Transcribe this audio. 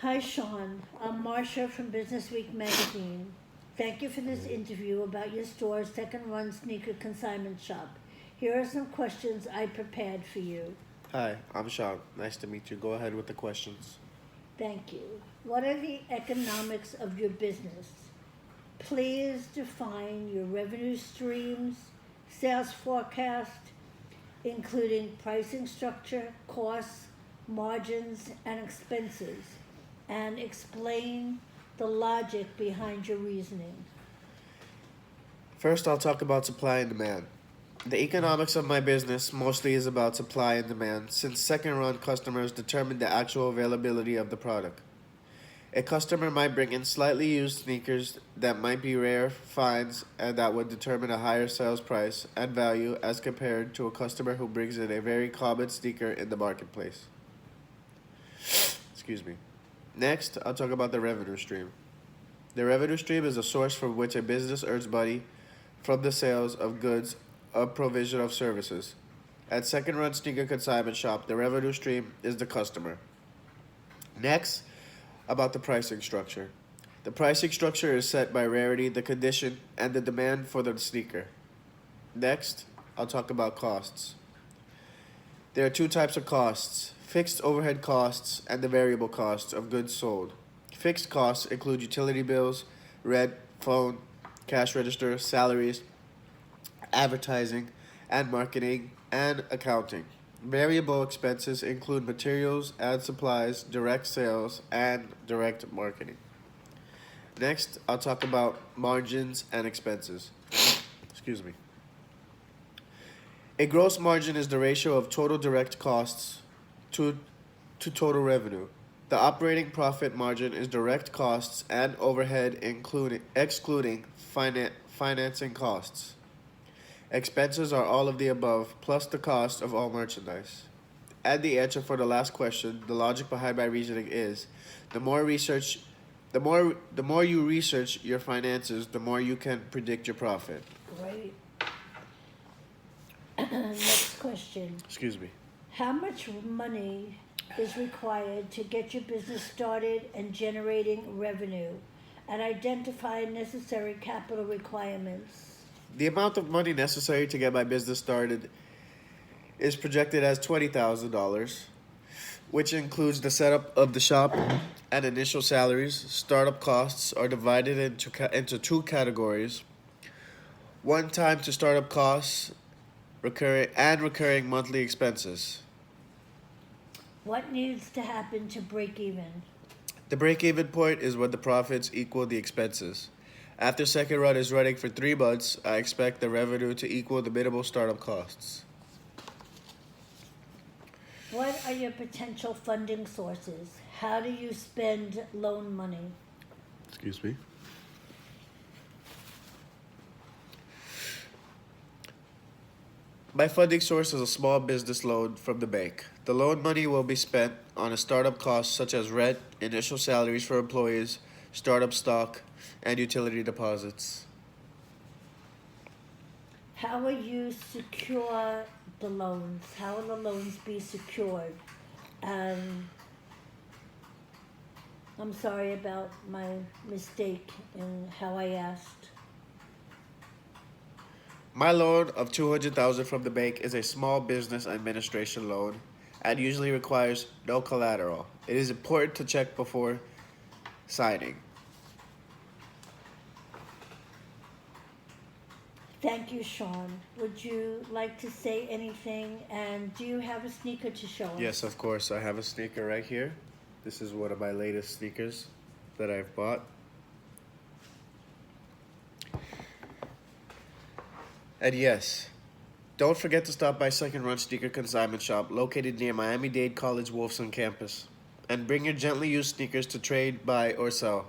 Hi, Sean. I'm Marcia from Business Week magazine. Thank you for this interview about your store's second run sneaker consignment shop. Here are some questions I prepared for you. Hi, I'm Sean. Nice to meet you. Go ahead with the questions. Thank you. What are the economics of your business? Please define your revenue streams, sales forecast, including pricing structure, costs, margins, and expenses, and explain the logic behind your reasoning. First, I'll talk about supply and demand. The economics of my business mostly is about supply and demand, since second run customers determine the actual availability of the product. A customer might bring in slightly used sneakers that might be rare finds and that would determine a higher sales price and value as compared to a customer who brings in a very common sneaker in the marketplace. Excuse me. Next, I'll talk about the revenue stream. The revenue stream is a source from which a business earns money from the sales of goods or provision of services. At Second Run Sneaker Consignment Shop, the revenue stream is the customer. Next, about the pricing structure. The pricing structure is set by rarity, the condition, and the demand for the sneaker. Next, I'll talk about costs. There are two types of costs: fixed overhead costs and the variable costs of goods sold. Fixed costs include utility bills, rent, phone, cash register, salaries, advertising, and marketing, and accounting. Variable expenses include materials and supplies, direct sales, and direct marketing. Next, I'll talk about margins and expenses. Excuse me. A gross margin is the ratio of total direct costs to, to total revenue. The operating profit margin is direct costs and overhead excluding financing costs. Expenses are all of the above plus the cost of all merchandise. And the answer for the last question, the logic behind my reasoning is the more research the more you research your finances, the more you can predict your profit. Great. Next question. Excuse me. How much money is required to get your business started and generating revenue? And identify necessary capital requirements. The amount of money necessary to get my business started is projected as $20,000, which includes the setup of the shop and initial salaries. Startup costs are divided into two categories: one time to startup costs, recurring monthly expenses. What needs to happen to break even? The break-even point is when the profits equal the expenses. After second run is running for 3 months, I expect the revenue to equal the minimal startup costs. What are your potential funding sources? How do you spend loan money? Excuse me. My funding source is a small business loan from the bank. The loan money will be spent on a startup costs such as rent, initial salaries for employees, startup stock, and utility deposits. How will you secure the loans? How will the loans be secured? Um, I'm sorry about my mistake in how I asked. My loan of $200,000 from the bank is a small business administration loan and usually requires no collateral. It is important to check before signing. Thank you, Sean. Would you like to say anything? And do you have a sneaker to show us? Yes, of course. I have a sneaker right here. This is one of my latest sneakers that I've bought. And yes, don't forget to stop by Second Run Sneaker Consignment Shop located near Miami-Dade College Wolfson campus. And bring your gently used sneakers to trade, buy, or sell.